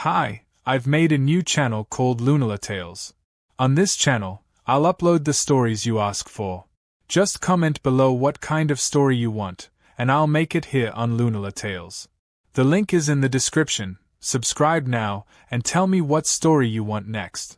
Hi, I've made a new channel called Lunala Tales. On this channel, I'll upload the stories you ask for. Just comment below what kind of story you want, and I'll make it here on Lunala Tales. The link is in the description. Subscribe now, and tell me what story you want next.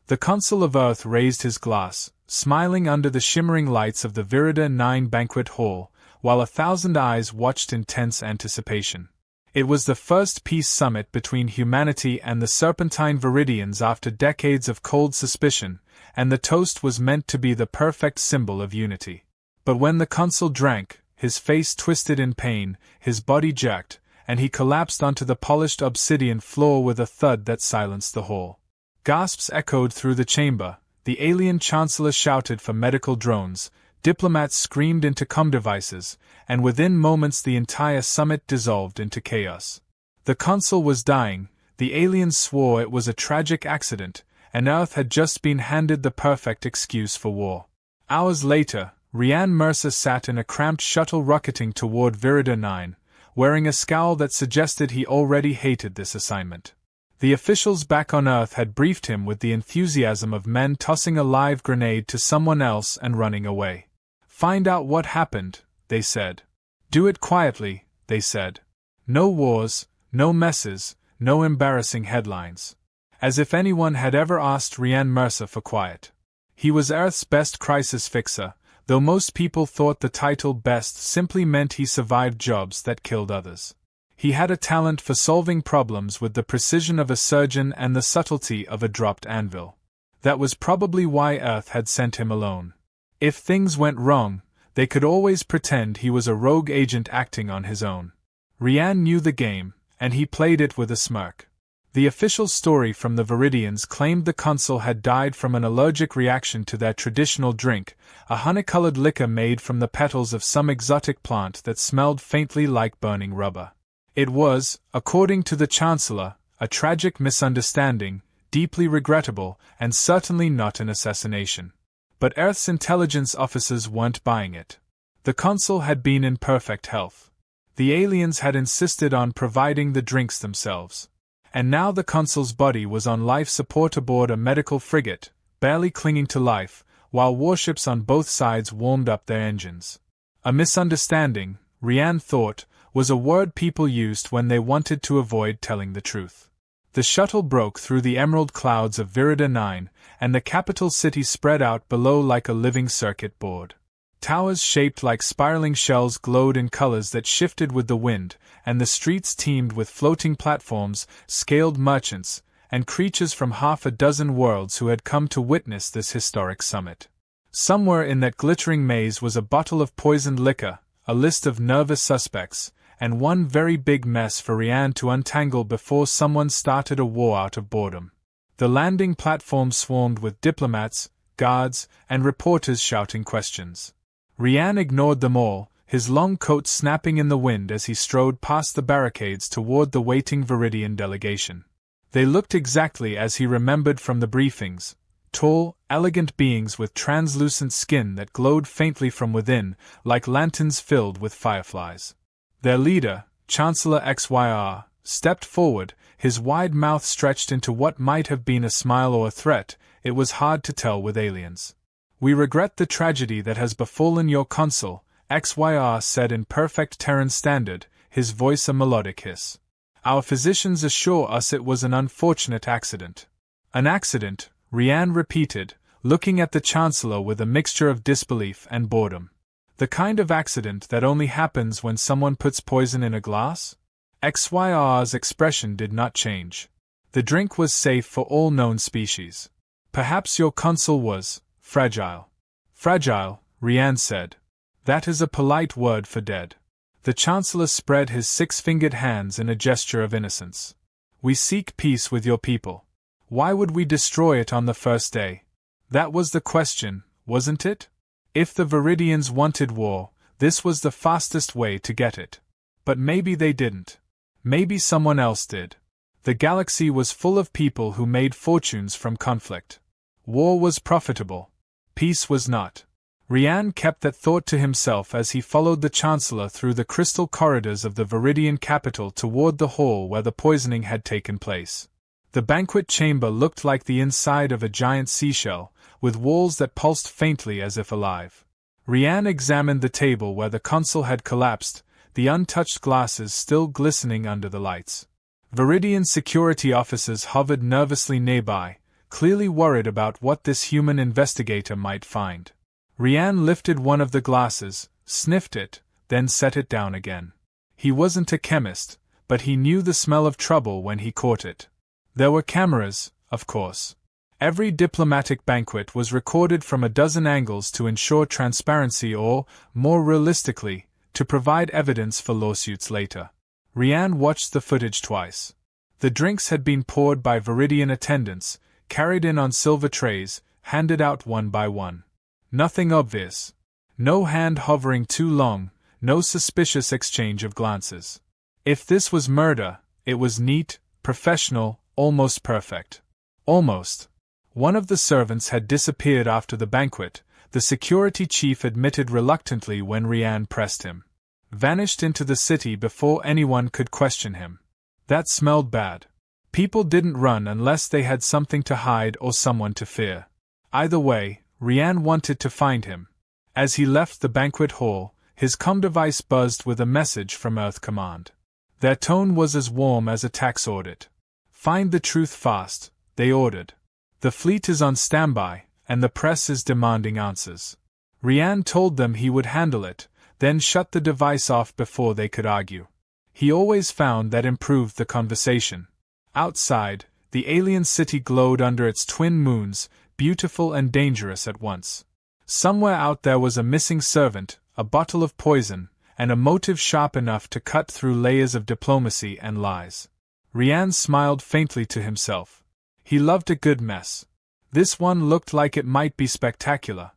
The Consul of Earth raised his glass, smiling under the shimmering lights of the Virida 9 banquet hall, while 1,000 eyes watched in tense anticipation. It was the first peace summit between humanity and the serpentine Viridians after decades of cold suspicion, and the toast was meant to be the perfect symbol of unity. But when the Consul drank, his face twisted in pain, his body jerked, and he collapsed onto the polished obsidian floor with a thud that silenced the hall. Gasps echoed through the chamber, the alien chancellor shouted for medical drones, diplomats screamed intercom devices, and within moments the entire summit dissolved into chaos. The Consul was dying, the aliens swore it was a tragic accident, and Earth had just been handed the perfect excuse for war. Hours later, Rhiann Mercer sat in a cramped shuttle rocketing toward Virida 9, wearing a scowl that suggested he already hated this assignment. The officials back on Earth had briefed him with the enthusiasm of men tossing a live grenade to someone else and running away. Find out what happened, they said. Do it quietly, they said. No wars, no messes, no embarrassing headlines. As if anyone had ever asked Rhiann Mercer for quiet. He was Earth's best crisis fixer, though most people thought the title best simply meant he survived jobs that killed others. He had a talent for solving problems with the precision of a surgeon and the subtlety of a dropped anvil. That was probably why Earth had sent him alone. If things went wrong, they could always pretend he was a rogue agent acting on his own. Rhiann knew the game, and he played it with a smirk. The official story from the Viridians claimed the Consul had died from an allergic reaction to their traditional drink, a honey-colored liquor made from the petals of some exotic plant that smelled faintly like burning rubber. It was, according to the Chancellor, a tragic misunderstanding, deeply regrettable, and certainly not an assassination. But Earth's intelligence officers weren't buying it. The Consul had been in perfect health. The aliens had insisted on providing the drinks themselves. And now the Consul's body was on life support aboard a medical frigate, barely clinging to life, while warships on both sides warmed up their engines. A misunderstanding, Rhiann thought, was a word people used when they wanted to avoid telling the truth. The shuttle broke through the emerald clouds of Virida 9, and the capital city spread out below like a living circuit board. Towers shaped like spiraling shells glowed in colors that shifted with the wind, and the streets teemed with floating platforms, scaled merchants, and creatures from half a dozen worlds who had come to witness this historic summit. Somewhere in that glittering maze was a bottle of poisoned liquor, a list of nervous suspects, and one very big mess for Rhiann to untangle before someone started a war out of boredom. The landing platform swarmed with diplomats, guards, and reporters shouting questions. Rhiann ignored them all, his long coat snapping in the wind as he strode past the barricades toward the waiting Viridian delegation. They looked exactly as he remembered from the briefings, tall, elegant beings with translucent skin that glowed faintly from within, like lanterns filled with fireflies. Their leader, Chancellor XYR, stepped forward, his wide mouth stretched into what might have been a smile or a threat. It was hard to tell with aliens. We regret the tragedy that has befallen your Consul, XYR said in perfect Terran standard, his voice a melodic hiss. Our physicians assure us it was an unfortunate accident. An accident, Rhiann repeated, looking at the Chancellor with a mixture of disbelief and boredom. The kind of accident that only happens when someone puts poison in a glass? XYR's expression did not change. The drink was safe for all known species. Perhaps your Consul was fragile. Fragile, Rhiann said. That is a polite word for dead. The Chancellor spread his six-fingered hands in a gesture of innocence. We seek peace with your people. Why would we destroy it on the first day? That was the question, wasn't it? If the Viridians wanted war, this was the fastest way to get it. But maybe they didn't. Maybe someone else did. The galaxy was full of people who made fortunes from conflict. War was profitable. Peace was not. Rian kept that thought to himself as he followed the Chancellor through the crystal corridors of the Viridian capital toward the hall where the poisoning had taken place. The banquet chamber looked like the inside of a giant seashell, with walls that pulsed faintly as if alive. Rian examined the table where the Consul had collapsed, the untouched glasses still glistening under the lights. Viridian security officers hovered nervously nearby, clearly worried about what this human investigator might find. Rian lifted one of the glasses, sniffed it, then set it down again. He wasn't a chemist, but he knew the smell of trouble when he caught it. There were cameras, of course. Every diplomatic banquet was recorded from a dozen angles to ensure transparency or, more realistically, to provide evidence for lawsuits later. Rian watched the footage twice. The drinks had been poured by Viridian attendants, carried in on silver trays, handed out one by one. Nothing obvious. No hand hovering too long, no suspicious exchange of glances. If this was murder, it was neat, professional, almost perfect. Almost. One of the servants had disappeared after the banquet, the security chief admitted reluctantly when Rian pressed him. Vanished into the city before anyone could question him. That smelled bad. People didn't run unless they had something to hide or someone to fear. Either way, Rian wanted to find him. As he left the banquet hall, his comm device buzzed with a message from Earth Command. Their tone was as warm as a tax audit. Find the truth fast, they ordered. The fleet is on standby, and the press is demanding answers. Rian told them he would handle it, then shut the device off before they could argue. He always found that improved the conversation. Outside, the alien city glowed under its twin moons, beautiful and dangerous at once. Somewhere out there was a missing servant, a bottle of poison, and a motive sharp enough to cut through layers of diplomacy and lies. Rian smiled faintly to himself. He loved a good mess. This one looked like it might be spectacular.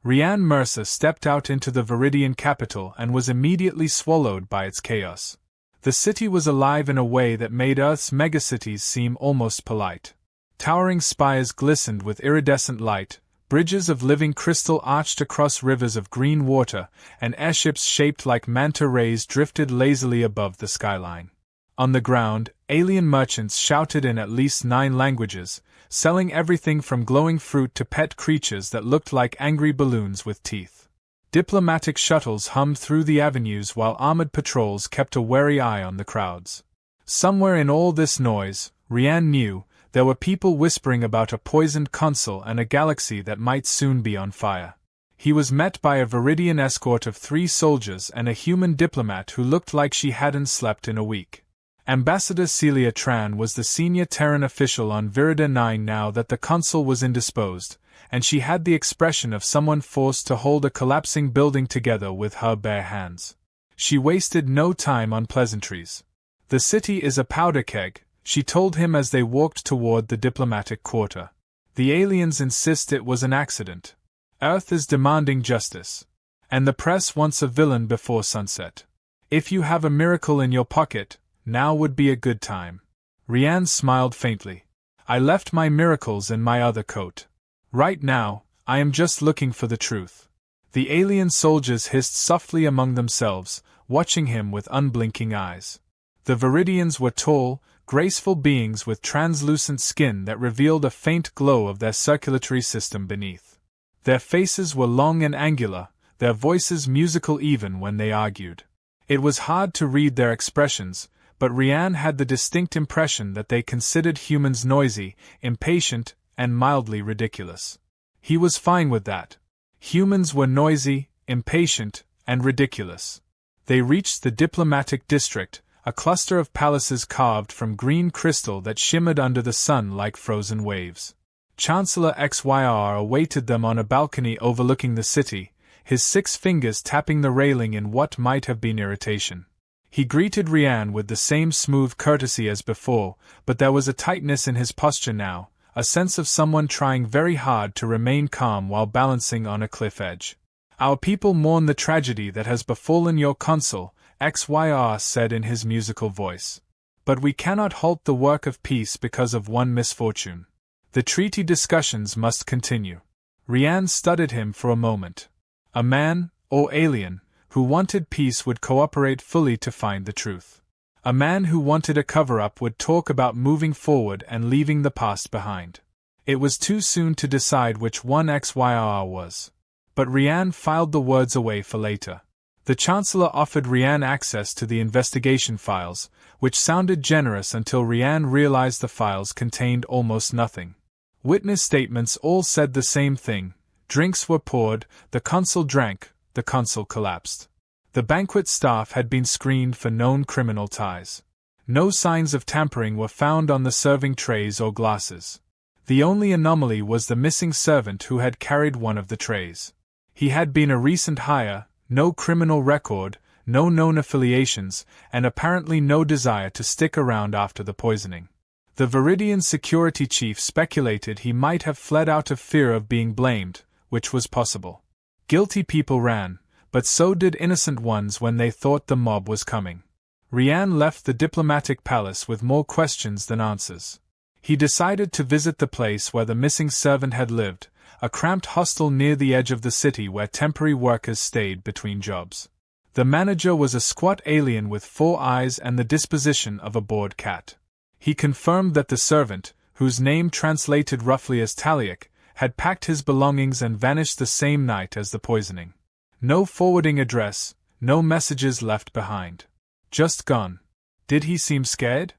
Rian Mercer stepped out into the Viridian capital and was immediately swallowed by its chaos. The city was alive in a way that made Earth's megacities seem almost polite. Towering spires glistened with iridescent light, bridges of living crystal arched across rivers of green water, and airships shaped like manta rays drifted lazily above the skyline. On the ground, alien merchants shouted in at least 9 languages, selling everything from glowing fruit to pet creatures that looked like angry balloons with teeth. Diplomatic shuttles hummed through the avenues while armored patrols kept a wary eye on the crowds. Somewhere in all this noise, Rian knew, there were people whispering about a poisoned consul and a galaxy that might soon be on fire. He was met by a Viridian escort of 3 soldiers and a human diplomat who looked like she hadn't slept in a week. Ambassador Celia Tran was the senior Terran official on Virida 9 now that the consul was indisposed, and she had the expression of someone forced to hold a collapsing building together with her bare hands. She wasted no time on pleasantries. The city is a powder keg, she told him as they walked toward the diplomatic quarter. The aliens insist it was an accident. Earth is demanding justice. And the press wants a villain before sunset. If you have a miracle in your pocket, now would be a good time. Rian smiled faintly. I left my miracles in my other coat. Right now, I am just looking for the truth. The alien soldiers hissed softly among themselves, watching him with unblinking eyes. The Viridians were tall, graceful beings with translucent skin that revealed a faint glow of their circulatory system beneath. Their faces were long and angular, their voices musical even when they argued. It was hard to read their expressions, but Rian had the distinct impression that they considered humans noisy, impatient, and mildly ridiculous. He was fine with that. Humans were noisy, impatient, and ridiculous. They reached the diplomatic district, a cluster of palaces carved from green crystal that shimmered under the sun like frozen waves. Chancellor XYR awaited them on a balcony overlooking the city, his 6 fingers tapping the railing in what might have been irritation. He greeted Rian with the same smooth courtesy as before, but there was a tightness in his posture now, a sense of someone trying very hard to remain calm while balancing on a cliff edge. Our people mourn the tragedy that has befallen your consul, XYR said in his musical voice. But we cannot halt the work of peace because of one misfortune. The treaty discussions must continue. Rian studied him for a moment. A man, or alien, who wanted peace would cooperate fully to find the truth. A man who wanted a cover-up would talk about moving forward and leaving the past behind. It was too soon to decide which one XYR was. But Rian filed the words away for later. The Chancellor offered Rian access to the investigation files, which sounded generous until Rian realized the files contained almost nothing. Witness statements all said the same thing. Drinks were poured, the Consul drank, the Consul collapsed. The banquet staff had been screened for known criminal ties. No signs of tampering were found on the serving trays or glasses. The only anomaly was the missing servant who had carried one of the trays. He had been a recent hire, no criminal record, no known affiliations, and apparently no desire to stick around after the poisoning. The Viridian security chief speculated he might have fled out of fear of being blamed, which was possible. Guilty people ran, but so did innocent ones when they thought the mob was coming. Rian left the diplomatic palace with more questions than answers. He decided to visit the place where the missing servant had lived, a cramped hostel near the edge of the city where temporary workers stayed between jobs. The manager was a squat alien with 4 eyes and the disposition of a bored cat. He confirmed that the servant, whose name translated roughly as Taliak, had packed his belongings and vanished the same night as the poisoning. No forwarding address, no messages left behind. Just gone. Did he seem scared?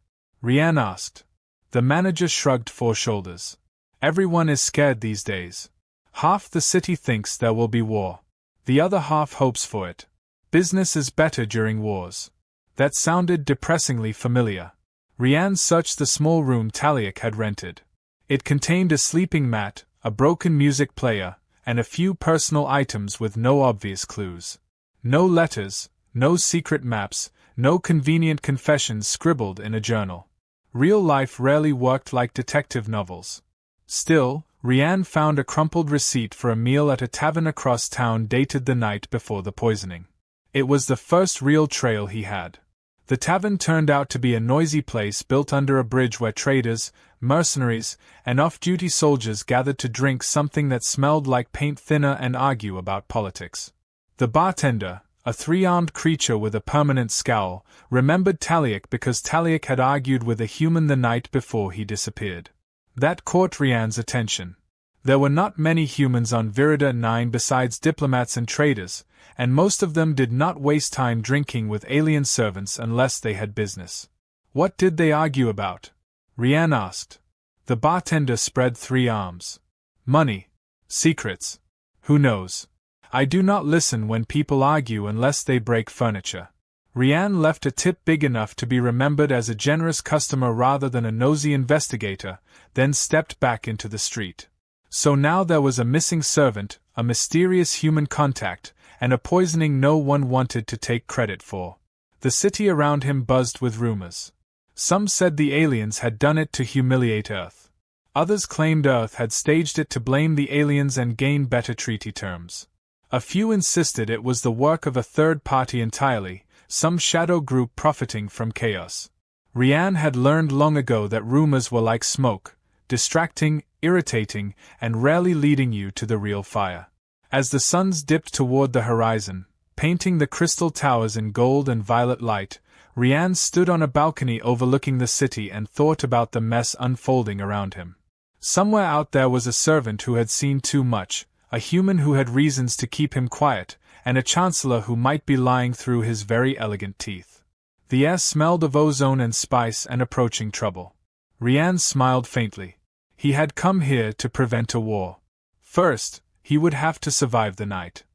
Rian asked. The manager shrugged 4 shoulders. Everyone is scared these days. Half the city thinks there will be war. The other half hopes for it. Business is better during wars. That sounded depressingly familiar. Rian searched the small room Taliak had rented. It contained a sleeping mat, a broken music player, and a few personal items with no obvious clues. No letters, no secret maps, no convenient confessions scribbled in a journal. Real life rarely worked like detective novels. Still, Rian found a crumpled receipt for a meal at a tavern across town dated the night before the poisoning. It was the first real trail he had. The tavern turned out to be a noisy place built under a bridge where traders, mercenaries, and off-duty soldiers gathered to drink something that smelled like paint thinner and argue about politics. The bartender, a 3-armed creature with a permanent scowl, remembered Taliak because Taliak had argued with a human the night before he disappeared. That caught Rian's attention. There were not many humans on Virida 9 besides diplomats and traders, and most of them did not waste time drinking with alien servants unless they had business. What did they argue about? Rian asked. The bartender spread 3 arms. Money. Secrets. Who knows? I do not listen when people argue unless they break furniture. Rian left a tip big enough to be remembered as a generous customer rather than a nosy investigator, then stepped back into the street. So now there was a missing servant, a mysterious human contact, and a poisoning no one wanted to take credit for. The city around him buzzed with rumors. Some said the aliens had done it to humiliate Earth. Others claimed Earth had staged it to blame the aliens and gain better treaty terms. A few insisted it was the work of a third party entirely, some shadow group profiting from chaos. Rian had learned long ago that rumors were like smoke, distracting, irritating, and rarely leading you to the real fire. As the suns dipped toward the horizon, painting the crystal towers in gold and violet light, Rian stood on a balcony overlooking the city and thought about the mess unfolding around him. Somewhere out there was a servant who had seen too much, a human who had reasons to keep him quiet, and a chancellor who might be lying through his very elegant teeth. The air smelled of ozone and spice and approaching trouble. Rian smiled faintly. He had come here to prevent a war. First, he would have to survive the night.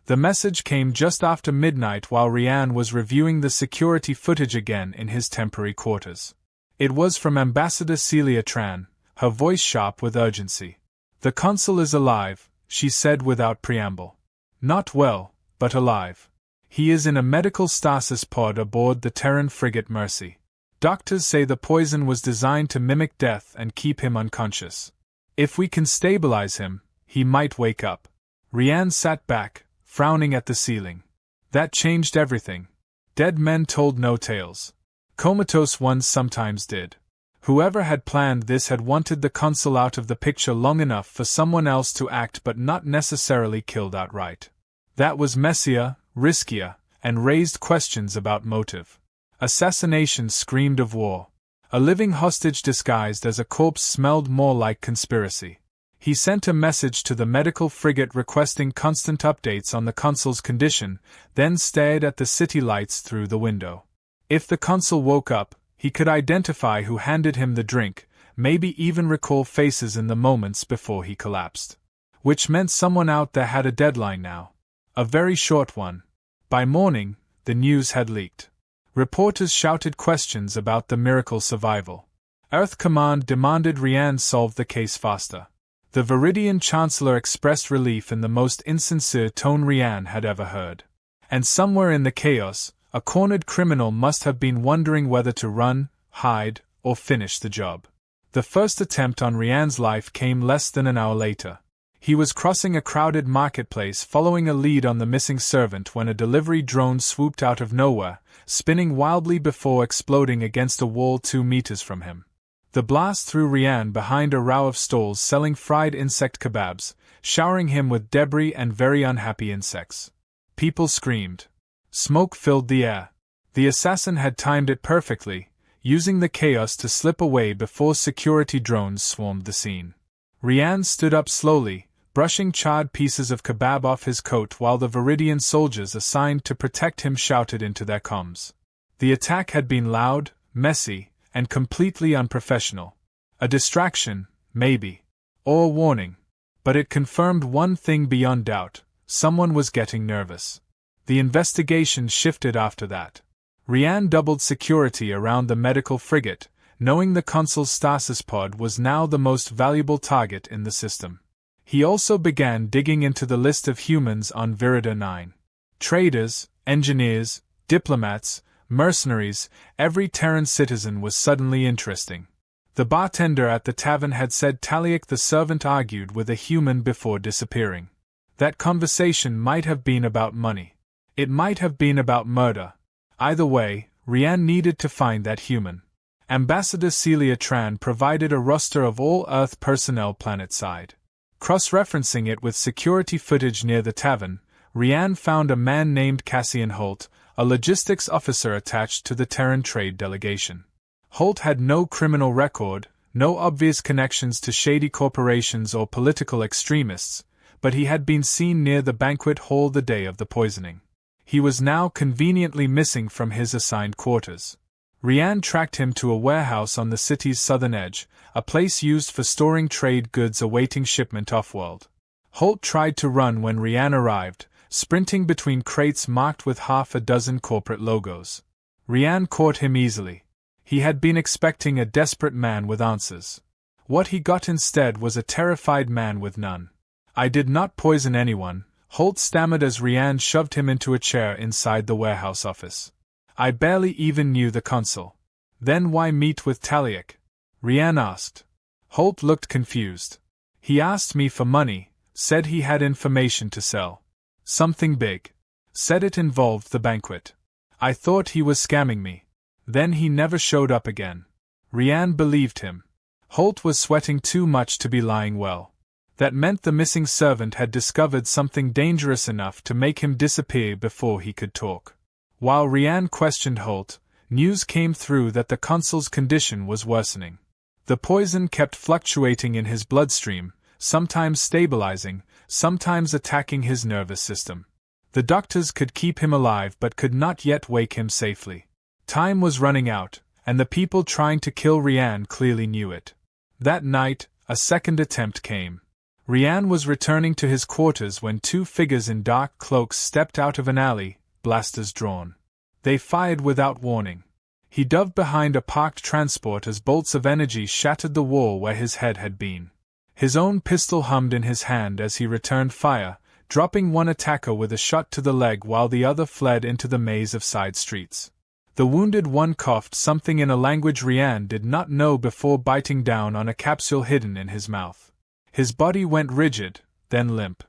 The message came just after midnight while Rian was reviewing the security footage again in his temporary quarters. It was from Ambassador Celia Tran, her voice sharp with urgency. The consul is alive, she said without preamble. Not well, but alive. He is in a medical stasis pod aboard the Terran frigate Mercy. Doctors say the poison was designed to mimic death and keep him unconscious. If we can stabilize him, he might wake up. Rian sat back, frowning at the ceiling. That changed everything. Dead men told no tales. Comatose ones sometimes did. Whoever had planned this had wanted the consul out of the picture long enough for someone else to act but not necessarily killed outright. That was messier, riskier, and raised questions about motive. Assassination screamed of war. A living hostage disguised as a corpse smelled more like conspiracy. He sent a message to the medical frigate requesting constant updates on the Consul's condition, then stared at the city lights through the window. If the Consul woke up, he could identify who handed him the drink, maybe even recall faces in the moments before he collapsed. Which meant someone out there had a deadline now. A very short one. By morning, the news had leaked. Reporters shouted questions about the miracle survival. Earth Command demanded Rian solve the case faster. The Viridian Chancellor expressed relief in the most insincere tone Rian had ever heard. And somewhere in the chaos, a cornered criminal must have been wondering whether to run, hide, or finish the job. The first attempt on Rian's life came less than an hour later. He was crossing a crowded marketplace following a lead on the missing servant when a delivery drone swooped out of nowhere, spinning wildly before exploding against a wall 2 meters from him. The blast threw Rian behind a row of stalls selling fried insect kebabs, showering him with debris and very unhappy insects. People screamed. Smoke filled the air. The assassin had timed it perfectly, using the chaos to slip away before security drones swarmed the scene. Rian stood up slowly, brushing charred pieces of kebab off his coat while the Viridian soldiers assigned to protect him shouted into their comms. The attack had been loud, messy, and completely unprofessional. A distraction, maybe. Or a warning. But it confirmed one thing beyond doubt: someone was getting nervous. The investigation shifted after that. Rian doubled security around the medical frigate, knowing the Consul's stasis pod was now the most valuable target in the system. He also began digging into the list of humans on Virida 9. Traders, engineers, diplomats, mercenaries, every Terran citizen was suddenly interesting. The bartender at the tavern had said Taliak the servant argued with a human before disappearing. That conversation might have been about money. It might have been about murder. Either way, Rian needed to find that human. Ambassador Celia Tran provided a roster of all Earth personnel planet-side. Cross-referencing it with security footage near the tavern, Rian found a man named Cassian Holt, a logistics officer attached to the Terran trade delegation. Holt had no criminal record, no obvious connections to shady corporations or political extremists, but he had been seen near the banquet hall the day of the poisoning. He was now conveniently missing from his assigned quarters. Rian tracked him to a warehouse on the city's southern edge, a place used for storing trade goods awaiting shipment off-world. Holt tried to run when Rian arrived, sprinting between crates marked with half a dozen corporate logos. Rian caught him easily. He had been expecting a desperate man with answers. What he got instead was a terrified man with none. "I did not poison anyone," Holt stammered as Rian shoved him into a chair inside the warehouse office. "I barely even knew the Consul." "Then why meet with Taliak?" Rian asked. Holt looked confused. "He asked me for money, said he had information to sell. Something big. Said it involved the banquet. I thought he was scamming me. Then he never showed up again." Rian believed him. Holt was sweating too much to be lying well. That meant the missing servant had discovered something dangerous enough to make him disappear before he could talk. While Rian questioned Holt, news came through that the Consul's condition was worsening. The poison kept fluctuating in his bloodstream, sometimes stabilizing, sometimes attacking his nervous system. The doctors could keep him alive but could not yet wake him safely. Time was running out, and the people trying to kill Rian clearly knew it. That night, a second attempt came. Rian was returning to his quarters when 2 figures in dark cloaks stepped out of an alley, blasters drawn. They fired without warning. He dove behind a parked transport as bolts of energy shattered the wall where his head had been. His own pistol hummed in his hand as he returned fire, dropping one attacker with a shot to the leg while the other fled into the maze of side streets. The wounded one coughed something in a language Rian did not know before biting down on a capsule hidden in his mouth. His body went rigid, then limp.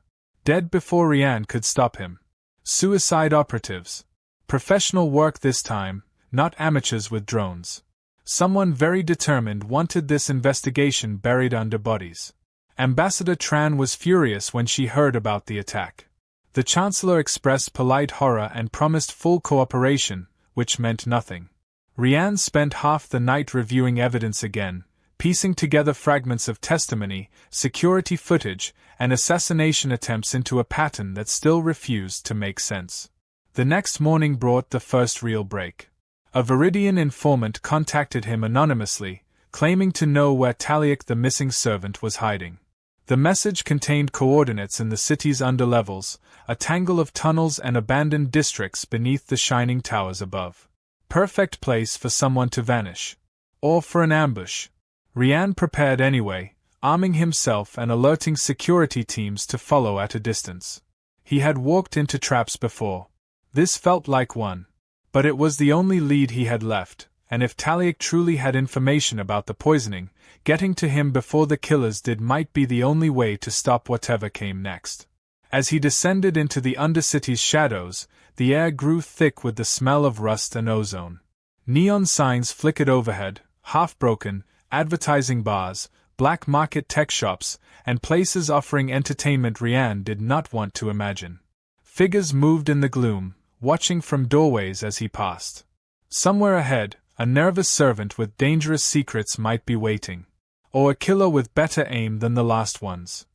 Dead before Rian could stop him. Suicide operatives. Professional work this time, not amateurs with drones. Someone very determined wanted this investigation buried under bodies. Ambassador Tran was furious when she heard about the attack. The Chancellor expressed polite horror and promised full cooperation, which meant nothing. Rian spent half the night reviewing evidence again, piecing together fragments of testimony, security footage, and assassination attempts into a pattern that still refused to make sense. The next morning brought the first real break. A Viridian informant contacted him anonymously, claiming to know where Taliak the missing servant was hiding. The message contained coordinates in the city's underlevels, a tangle of tunnels and abandoned districts beneath the shining towers above. Perfect place for someone to vanish. Or for an ambush. Rian prepared anyway, arming himself and alerting security teams to follow at a distance. He had walked into traps before. This felt like one. But it was the only lead he had left, and if Taliak truly had information about the poisoning, getting to him before the killers did might be the only way to stop whatever came next. As he descended into the Undercity's shadows, the air grew thick with the smell of rust and ozone. Neon signs flickered overhead, half-broken, advertising bars, black market tech shops, and places offering entertainment Rian did not want to imagine. Figures moved in the gloom, watching from doorways as he passed. Somewhere ahead, a nervous servant with dangerous secrets might be waiting. Or a killer with better aim than the last ones.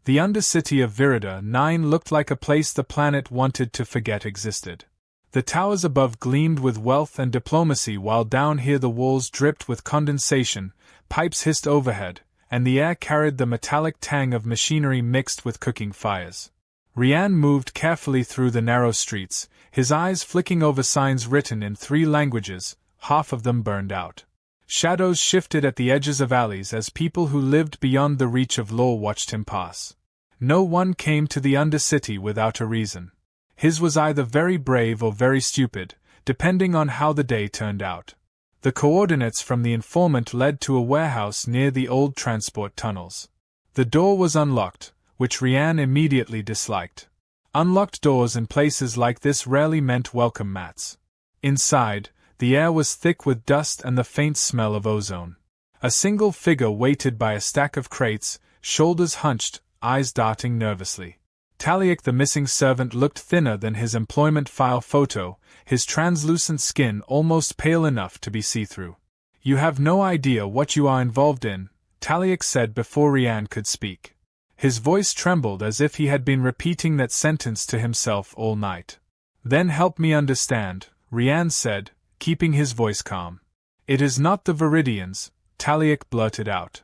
The Undercity of Virida 9 looked like a place the planet wanted to forget existed. The towers above gleamed with wealth and diplomacy while down here the walls dripped with condensation, pipes hissed overhead, and the air carried the metallic tang of machinery mixed with cooking fires. Rian moved carefully through the narrow streets, his eyes flicking over signs written in 3 languages, half of them burned out. Shadows shifted at the edges of alleys as people who lived beyond the reach of law watched him pass. No one came to the Undercity without a reason. His was either very brave or very stupid, depending on how the day turned out. The coordinates from the informant led to a warehouse near the old transport tunnels. The door was unlocked, which Rian immediately disliked. Unlocked doors in places like this rarely meant welcome mats. Inside, the air was thick with dust and the faint smell of ozone. A single figure waited by a stack of crates, shoulders hunched, eyes darting nervously. Taliak the missing servant looked thinner than his employment file photo, his translucent skin almost pale enough to be see-through. "You have no idea what you are involved in," Taliak said before Rian could speak. His voice trembled as if he had been repeating that sentence to himself all night. "Then help me understand," Rian said, keeping his voice calm. "It is not the Viridians," Taliak blurted out.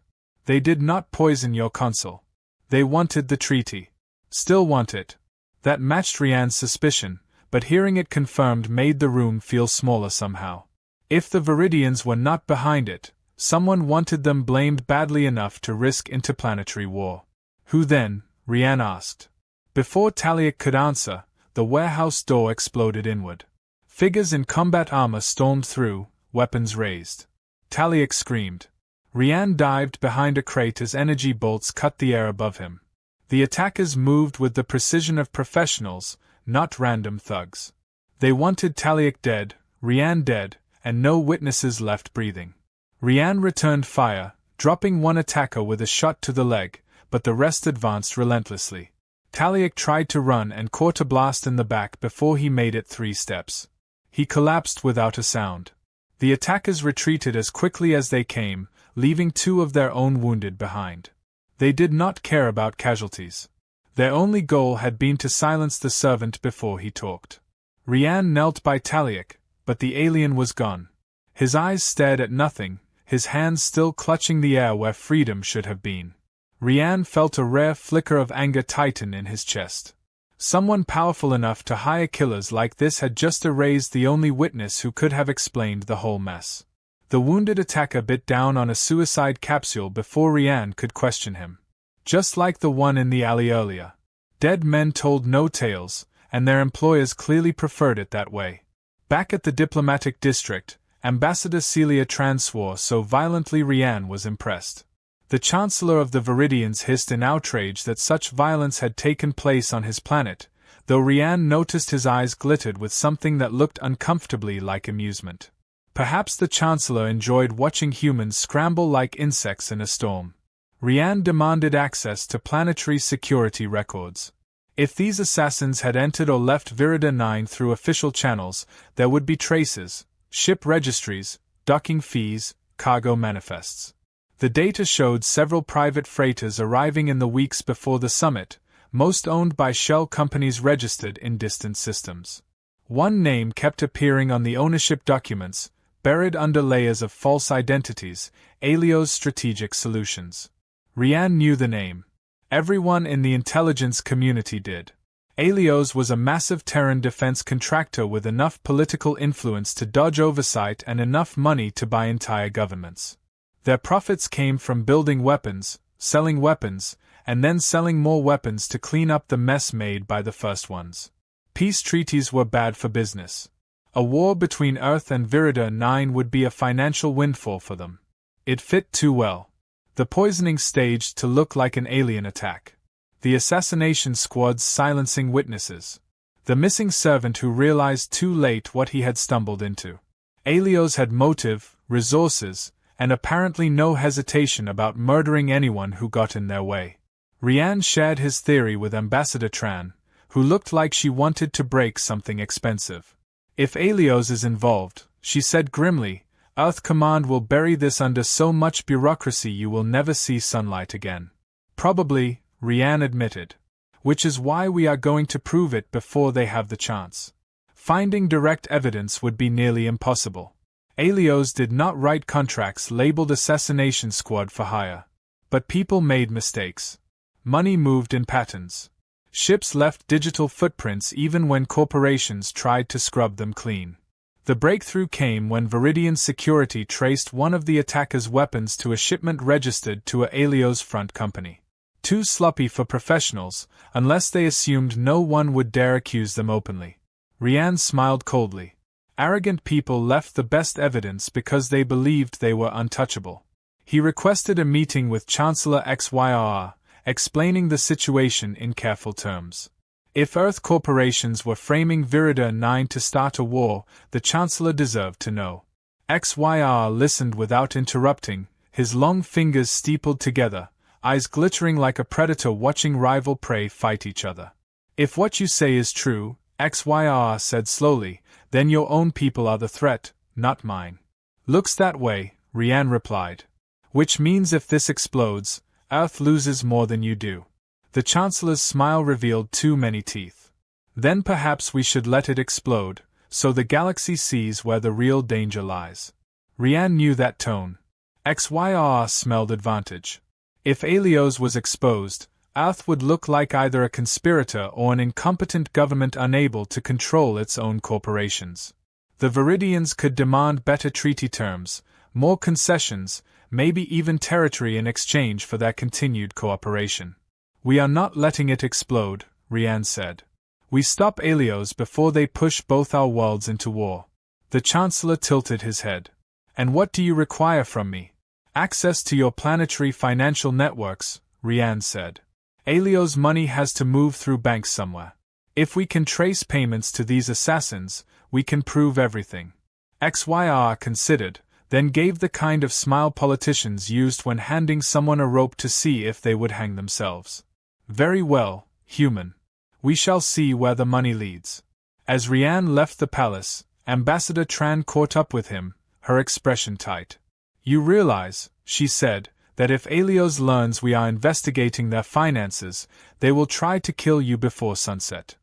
"They did not poison your consul. They wanted the treaty. Still want it." That matched Rian's suspicion, but hearing it confirmed made the room feel smaller somehow. If the Viridians were not behind it, someone wanted them blamed badly enough to risk interplanetary war. Who then? Rian asked. Before Taliak could answer, the warehouse door exploded inward. Figures in combat armor stormed through, weapons raised. Taliak screamed. Rian dived behind a crate as energy bolts cut the air above him. The attackers moved with the precision of professionals, not random thugs. They wanted Taliak dead, Rian dead, and no witnesses left breathing. Rian returned fire, dropping one attacker with a shot to the leg, but the rest advanced relentlessly. Taliak tried to run and caught a blast in the back before he made it 3 steps. He collapsed without a sound. The attackers retreated as quickly as they came, leaving 2 of their own wounded behind. They did not care about casualties. Their only goal had been to silence the servant before he talked. Rian knelt by Taliak, but the alien was gone. His eyes stared at nothing, his hands still clutching the air where freedom should have been. Rian felt a rare flicker of anger tighten in his chest. Someone powerful enough to hire killers like this had just erased the only witness who could have explained the whole mess. The wounded attacker bit down on a suicide capsule before Rian could question him. Just like the one in the alley earlier. Dead men told no tales, and their employers clearly preferred it that way. Back at the diplomatic district, Ambassador Celia Tran swore so violently Rian was impressed. The Chancellor of the Viridians hissed in outrage that such violence had taken place on his planet, though Rian noticed his eyes glittered with something that looked uncomfortably like amusement. Perhaps the Chancellor enjoyed watching humans scramble like insects in a storm. Rian demanded access to planetary security records. If these assassins had entered or left Virida 9 through official channels, there would be traces, ship registries, docking fees, cargo manifests. The data showed several private freighters arriving in the weeks before the summit, most owned by shell companies registered in distant systems. One name kept appearing on the ownership documents, buried under layers of false identities: Alios Strategic Solutions. Rian knew the name. Everyone in the intelligence community did. Alios was a massive Terran defense contractor with enough political influence to dodge oversight and enough money to buy entire governments. Their profits came from building weapons, selling weapons, and then selling more weapons to clean up the mess made by the first ones. Peace treaties were bad for business. A war between Earth and Virida 9 would be a financial windfall for them. It fit too well. The poisoning staged to look like an alien attack. The assassination squads silencing witnesses. The missing servant who realized too late what he had stumbled into. Alios had motive, resources, and apparently no hesitation about murdering anyone who got in their way. Rian shared his theory with Ambassador Tran, who looked like she wanted to break something expensive. If Alios is involved, she said grimly, Earth Command will bury this under so much bureaucracy you will never see sunlight again. Probably, Rian admitted. Which is why we are going to prove it before they have the chance. Finding direct evidence would be nearly impossible. Alios did not write contracts labeled Assassination Squad for hire. But people made mistakes. Money moved in patterns. Ships left digital footprints even when corporations tried to scrub them clean. The breakthrough came when Viridian Security traced one of the attackers' weapons to a shipment registered to a Alios front company. Too sloppy for professionals, unless they assumed no one would dare accuse them openly. Rian smiled coldly. Arrogant people left the best evidence because they believed they were untouchable. He requested a meeting with Chancellor XYR, explaining the situation in careful terms. If Earth corporations were framing Virida 9 to start a war, the Chancellor deserved to know. XYR listened without interrupting, his long fingers steepled together, eyes glittering like a predator watching rival prey fight each other. If what you say is true, XYR said slowly, then your own people are the threat, not mine. Looks that way, Rian replied. Which means if this explodes, Earth loses more than you do. The Chancellor's smile revealed too many teeth. Then perhaps we should let it explode, so the galaxy sees where the real danger lies. Rian knew that tone. XYR smelled advantage. If Alios was exposed, Earth would look like either a conspirator or an incompetent government unable to control its own corporations. The Viridians could demand better treaty terms, more concessions, maybe even territory in exchange for their continued cooperation. We are not letting it explode, Rian said. We stop Alios before they push both our worlds into war. The Chancellor tilted his head. And what do you require from me? Access to your planetary financial networks, Rian said. Alios' money has to move through banks somewhere. If we can trace payments to these assassins, we can prove everything. XYR considered, then gave the kind of smile politicians used when handing someone a rope to see if they would hang themselves. Very well, human. We shall see where the money leads. As Rian left the palace, Ambassador Tran caught up with him, her expression tight. You realize, she said, that if Alios learns we are investigating their finances, they will try to kill you before sunset.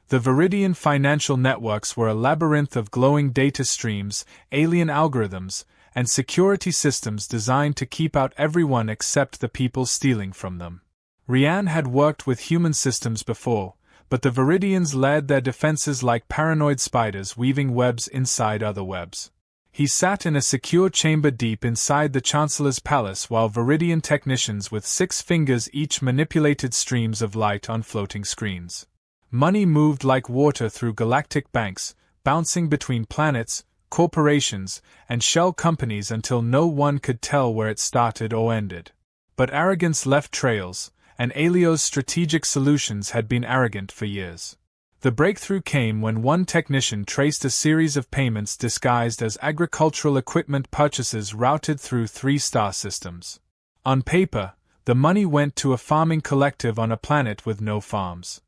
The Viridian financial networks were a labyrinth of glowing data streams, alien algorithms, and security systems designed to keep out everyone except the people stealing from them. Rian had worked with human systems before, but the Viridians led their defenses like paranoid spiders weaving webs inside other webs. He sat in a secure chamber deep inside the Chancellor's palace while Viridian technicians with 6 fingers each manipulated streams of light on floating screens. Money moved like water through galactic banks, bouncing between planets, corporations, and shell companies until no one could tell where it started or ended. But arrogance left trails, and Alios Strategic Solutions had been arrogant for years. The breakthrough came when one technician traced a series of payments disguised as agricultural equipment purchases routed through 3-star systems. On paper, the money went to a farming collective on a planet with no farms.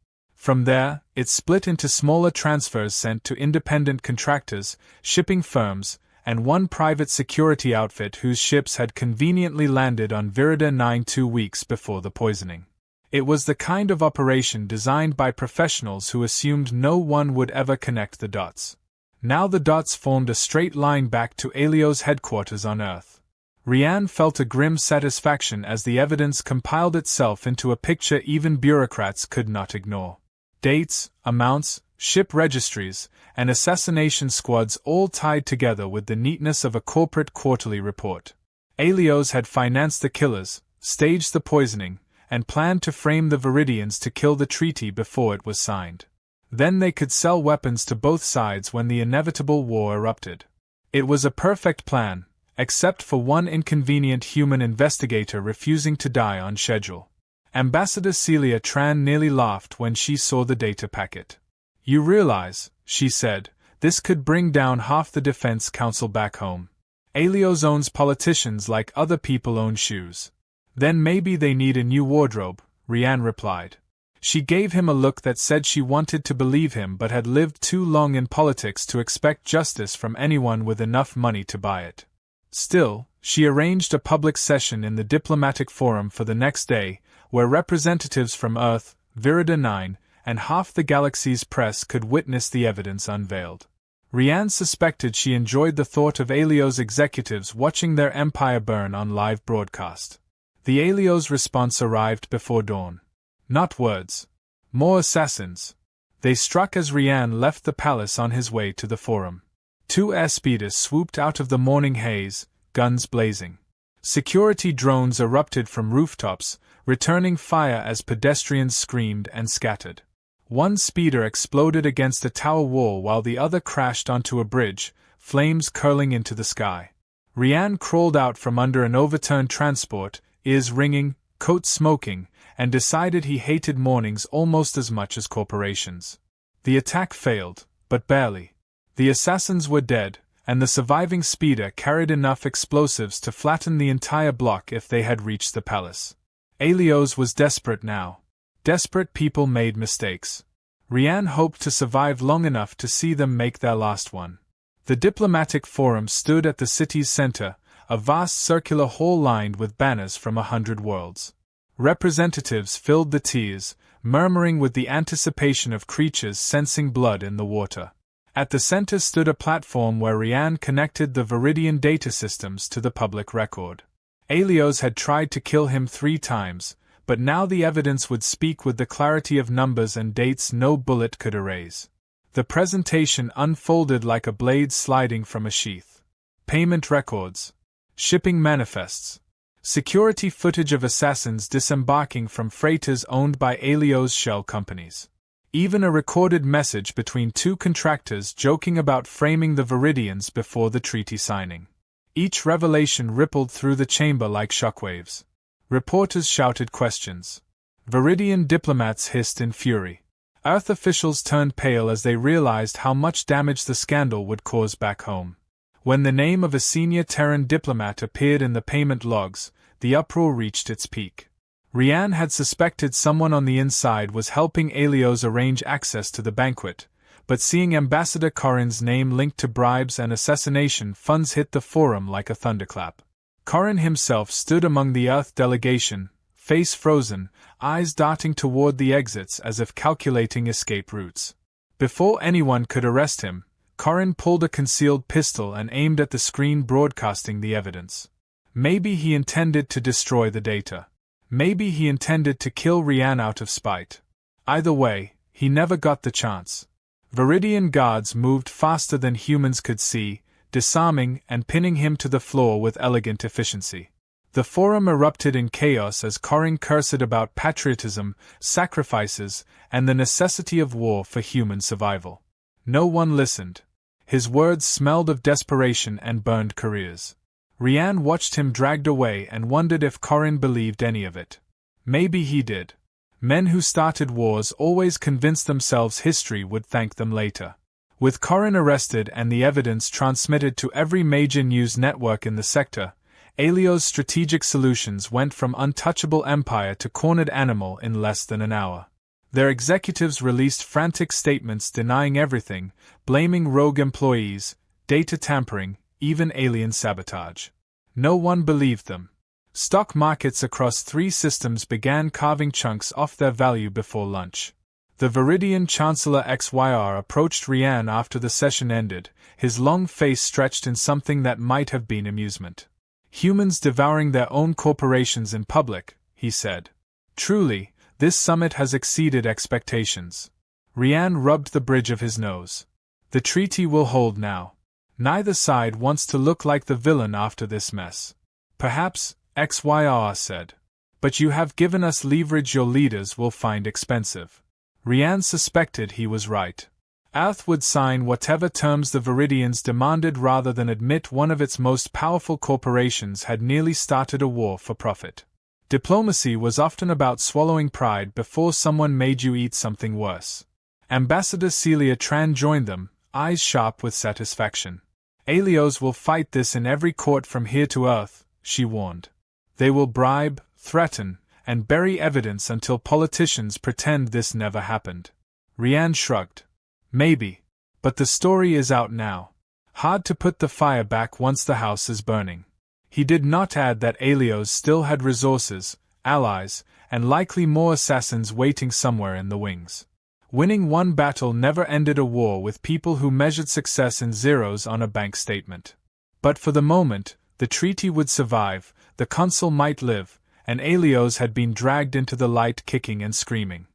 From there, it split into smaller transfers sent to independent contractors, shipping firms, and one private security outfit whose ships had conveniently landed on Virida 9 2 weeks before the poisoning. It was the kind of operation designed by professionals who assumed no one would ever connect the dots. Now the dots formed a straight line back to Elio's headquarters on Earth. Rianne felt a grim satisfaction as the evidence compiled itself into a picture even bureaucrats could not ignore. Dates, amounts, ship registries, and assassination squads all tied together with the neatness of a corporate quarterly report. Elios had financed the killers, staged the poisoning, and planned to frame the Viridians to kill the treaty before it was signed. Then they could sell weapons to both sides when the inevitable war erupted. It was a perfect plan, except for one inconvenient human investigator refusing to die on schedule. Ambassador Celia Tran nearly laughed when she saw the data packet. "You realize," she said, "this could bring down half the defense council back home. Elios owns politicians like other people own shoes." "Then maybe they need a new wardrobe," Rianne replied. She gave him a look that said she wanted to believe him but had lived too long in politics to expect justice from anyone with enough money to buy it. Still, she arranged a public session in the diplomatic forum for the next day, where representatives from Earth, Virida 9, and half the galaxy's press could witness the evidence unveiled. Rianne suspected she enjoyed the thought of Elios executives watching their empire burn on live broadcast. The Elios response arrived before dawn. Not words. More assassins. They struck as Rianne left the palace on his way to the forum. 2 air speeders swooped out of the morning haze, guns blazing. Security drones erupted from rooftops, returning fire as pedestrians screamed and scattered. One speeder exploded against a tower wall while the other crashed onto a bridge, flames curling into the sky. Rianne crawled out from under an overturned transport, ears ringing, coat smoking, and decided he hated mornings almost as much as corporations. The attack failed, but barely. The assassins were dead, and the surviving speeder carried enough explosives to flatten the entire block if they had reached the palace. Elios was desperate now. Desperate people made mistakes. Rianne hoped to survive long enough to see them make their last one. The diplomatic forum stood at the city's center, a vast circular hall lined with banners from 100 worlds. Representatives filled the tiers, murmuring with the anticipation of creatures sensing blood in the water. At the center stood a platform where Rianne connected the Viridian data systems to the public record. Elios had tried to kill him 3 times, but now the evidence would speak with the clarity of numbers and dates no bullet could erase. The presentation unfolded like a blade sliding from a sheath. Payment records. Shipping manifests. Security footage of assassins disembarking from freighters owned by Elios shell companies. Even a recorded message between 2 contractors joking about framing the Viridians before the treaty signing. Each revelation rippled through the chamber like shockwaves. Reporters shouted questions. Viridian diplomats hissed in fury. Earth officials turned pale as they realized how much damage the scandal would cause back home. When the name of a senior Terran diplomat appeared in the payment logs, the uproar reached its peak. Rianne had suspected someone on the inside was helping Elios arrange access to the banquet, but seeing Ambassador Corrin's name linked to bribes and assassination funds hit the forum like a thunderclap. Corrin himself stood among the Earth delegation, face frozen, eyes darting toward the exits as if calculating escape routes. Before anyone could arrest him, Corrin pulled a concealed pistol and aimed at the screen broadcasting the evidence. Maybe he intended to destroy the data. Maybe he intended to kill Rianne out of spite. Either way, he never got the chance. Viridian guards moved faster than humans could see, disarming and pinning him to the floor with elegant efficiency. The forum erupted in chaos as Corrin cursed about patriotism, sacrifices, and the necessity of war for human survival. No one listened. His words smelled of desperation and burned careers. Rianne watched him dragged away and wondered if Corrin believed any of it. Maybe he did. Men who started wars always convinced themselves history would thank them later. With Corrin arrested and the evidence transmitted to every major news network in the sector, Elios' strategic solutions went from untouchable empire to cornered animal in less than an hour. Their executives released frantic statements denying everything, blaming rogue employees, data tampering, even alien sabotage. No one believed them. Stock markets across 3 systems began carving chunks off their value before lunch. The Viridian Chancellor XYR approached Rian after the session ended, his long face stretched in something that might have been amusement. "Humans devouring their own corporations in public," he said. "Truly, this summit has exceeded expectations." Rian rubbed the bridge of his nose. "The treaty will hold now. Neither side wants to look like the villain after this mess." "Perhaps," XYR said. "But you have given us leverage your leaders will find expensive." Rian suspected he was right. Earth would sign whatever terms the Viridians demanded rather than admit one of its most powerful corporations had nearly started a war for profit. Diplomacy was often about swallowing pride before someone made you eat something worse. Ambassador Celia Tran joined them, eyes sharp with satisfaction. "Alios will fight this in every court from here to Earth," she warned. "They will bribe, threaten, and bury evidence until politicians pretend this never happened." Rian shrugged. "Maybe. But the story is out now. Hard to put the fire back once the house is burning." He did not add that Alios still had resources, allies, and likely more assassins waiting somewhere in the wings. Winning one battle never ended a war with people who measured success in zeros on a bank statement. But for the moment, the treaty would survive, the Consul might live, and Alios had been dragged into the light kicking and screaming.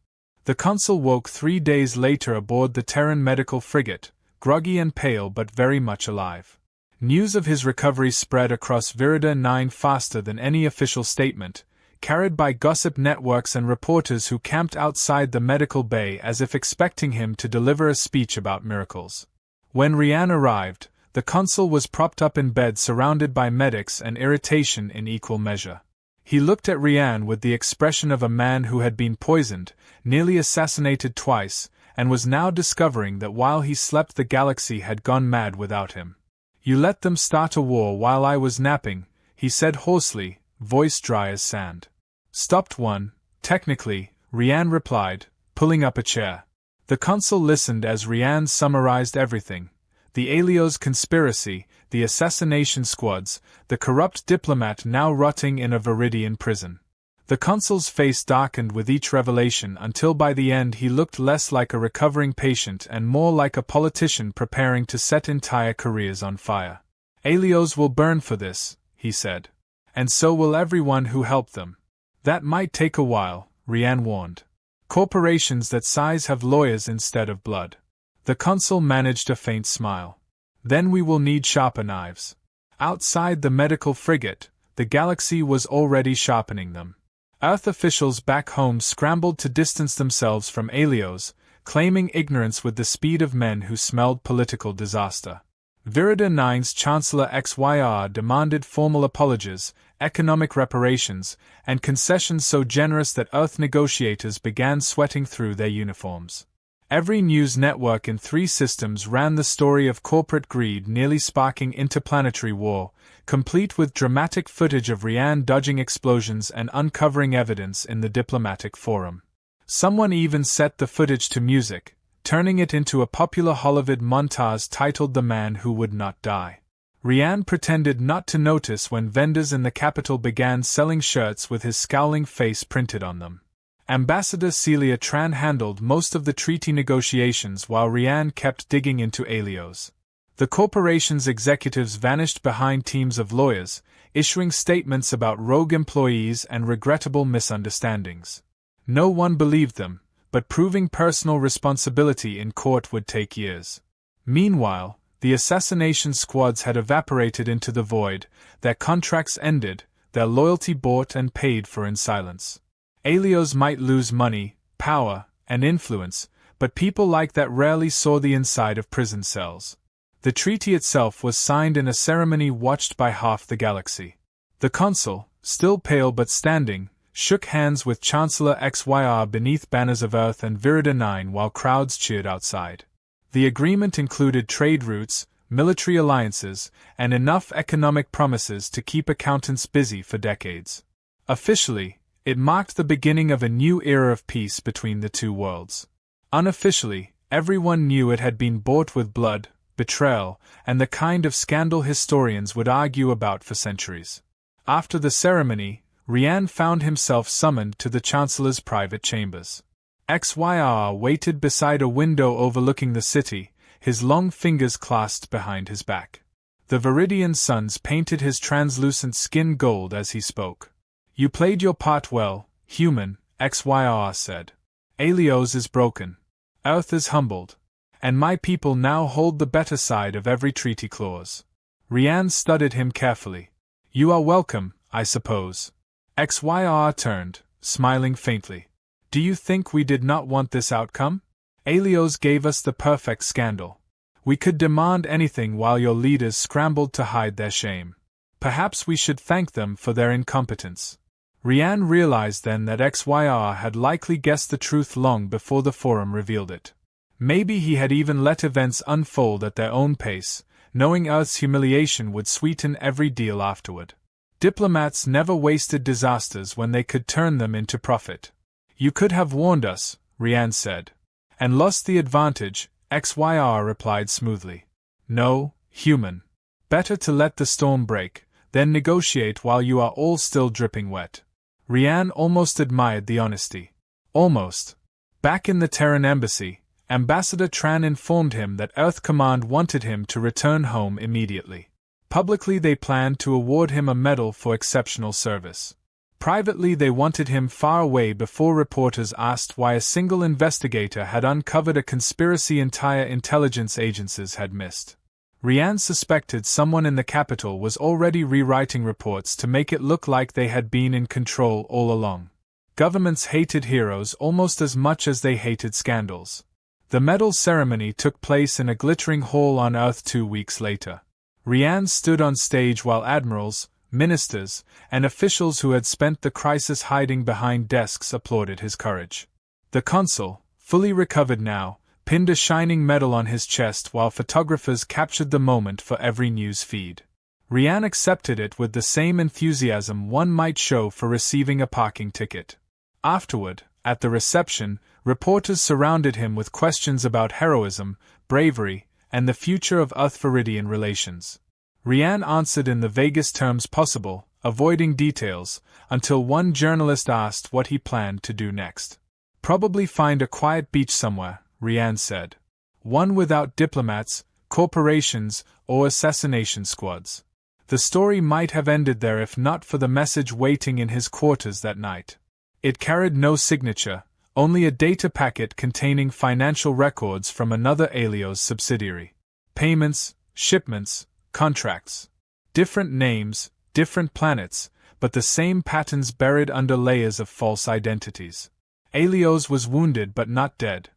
The Consul woke 3 days later aboard the Terran medical frigate, groggy and pale but very much alive. News of his recovery spread across Virida 9 faster than any official statement, carried by gossip networks and reporters who camped outside the medical bay as if expecting him to deliver a speech about miracles. When Rian arrived, the Consul was propped up in bed surrounded by medics and irritation in equal measure. He looked at Rian with the expression of a man who had been poisoned, nearly assassinated twice, and was now discovering that while he slept the galaxy had gone mad without him. "You let them start a war while I was napping," he said hoarsely, voice dry as sand. "Stopped one, technically," Rian replied, pulling up a chair. The Consul listened as Rian summarized everything: the Alios conspiracy, the assassination squads, the corrupt diplomat now rotting in a Viridian prison. The Consul's face darkened with each revelation until by the end he looked less like a recovering patient and more like a politician preparing to set entire careers on fire. "Alios will burn for this," he said. "And so will everyone who helped them." "That might take a while," Rian warned. "Corporations that size have lawyers instead of blood." The Consul managed a faint smile. "Then we will need sharper knives." Outside the medical frigate, the galaxy was already sharpening them. Earth officials back home scrambled to distance themselves from Alios, claiming ignorance with the speed of men who smelled political disaster. Virida 9's Chancellor XYR demanded formal apologies, economic reparations, and concessions so generous that Earth negotiators began sweating through their uniforms. Every news network in 3 systems ran the story of corporate greed nearly sparking interplanetary war, complete with dramatic footage of Rian dodging explosions and uncovering evidence in the diplomatic forum. Someone even set the footage to music, turning it into a popular Hollywood montage titled "The Man Who Would Not Die." Rian pretended not to notice when vendors in the capital began selling shirts with his scowling face printed on them. Ambassador Celia Tran handled most of the treaty negotiations while Rian kept digging into Alios. The corporation's executives vanished behind teams of lawyers, issuing statements about rogue employees and regrettable misunderstandings. No one believed them, but proving personal responsibility in court would take years. Meanwhile, the assassination squads had evaporated into the void, their contracts ended, their loyalty bought and paid for in silence. Alios might lose money, power, and influence, but people like that rarely saw the inside of prison cells. The treaty itself was signed in a ceremony watched by half the galaxy. The Consul, still pale but standing, shook hands with Chancellor XYR beneath banners of Earth and Virida 9 while crowds cheered outside. The agreement included trade routes, military alliances, and enough economic promises to keep accountants busy for decades. Officially, It marked the beginning of a new era of peace between the two worlds. Unofficially, everyone knew it had been bought with blood, betrayal, and the kind of scandal historians would argue about for centuries. After the ceremony, Rian found himself summoned to the Chancellor's private chambers. XYR waited beside a window overlooking the city, his long fingers clasped behind his back. The Viridian suns painted his translucent skin gold as he spoke. "You played your part well, human," XYR said. "Alios is broken. Earth is humbled. And my people now hold the better side of every treaty clause." Rian studied him carefully. "You are welcome, I suppose." XYR turned, smiling faintly. "Do you think we did not want this outcome? Alios gave us the perfect scandal. We could demand anything while your leaders scrambled to hide their shame. Perhaps we should thank them for their incompetence." Rian realized then that XYR had likely guessed the truth long before the forum revealed it. Maybe he had even let events unfold at their own pace, knowing Earth's humiliation would sweeten every deal afterward. Diplomats never wasted disasters when they could turn them into profit. "You could have warned us," Rian said. "And lost the advantage," XYR replied smoothly. "No, human. Better to let the storm break, than negotiate while you are all still dripping wet." Rian almost admired the honesty. Almost. Back in the Terran embassy, Ambassador Tran informed him that Earth Command wanted him to return home immediately. Publicly they planned to award him a medal for exceptional service. Privately they wanted him far away before reporters asked why a single investigator had uncovered a conspiracy entire intelligence agencies had missed. Rian suspected someone in the capital was already rewriting reports to make it look like they had been in control all along. Governments hated heroes almost as much as they hated scandals. The medal ceremony took place in a glittering hall on Earth 2 weeks later. Rian stood on stage while admirals, ministers, and officials who had spent the crisis hiding behind desks applauded his courage. The consul, fully recovered now, pinned a shining medal on his chest while photographers captured the moment for every news feed. Rian accepted it with the same enthusiasm one might show for receiving a parking ticket. Afterward, at the reception, reporters surrounded him with questions about heroism, bravery, and the future of Earth-Viridian relations. Rian answered in the vaguest terms possible, avoiding details, until one journalist asked what he planned to do next. "Probably find a quiet beach somewhere," Rian said. "One without diplomats, corporations, or assassination squads." The story might have ended there if not for the message waiting in his quarters that night. It carried no signature, only a data packet containing financial records from another Alios subsidiary. Payments, shipments, contracts. Different names, different planets, but the same patterns buried under layers of false identities. Alios was wounded but not dead.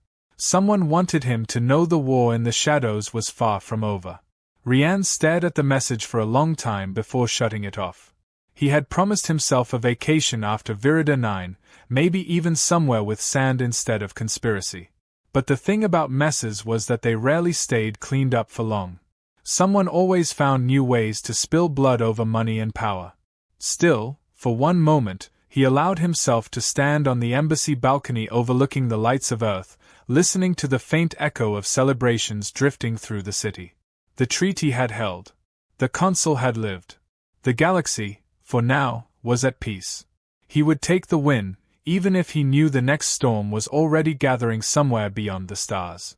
Someone wanted him to know the war in the shadows was far from over. Rian stared at the message for a long time before shutting it off. He had promised himself a vacation after Virida 9, maybe even somewhere with sand instead of conspiracy. But the thing about messes was that they rarely stayed cleaned up for long. Someone always found new ways to spill blood over money and power. Still, for one moment, he allowed himself to stand on the embassy balcony overlooking the lights of Earth, listening to the faint echo of celebrations drifting through the city. The treaty had held. The consul had lived. The galaxy, for now, was at peace. He would take the win, even if he knew the next storm was already gathering somewhere beyond the stars.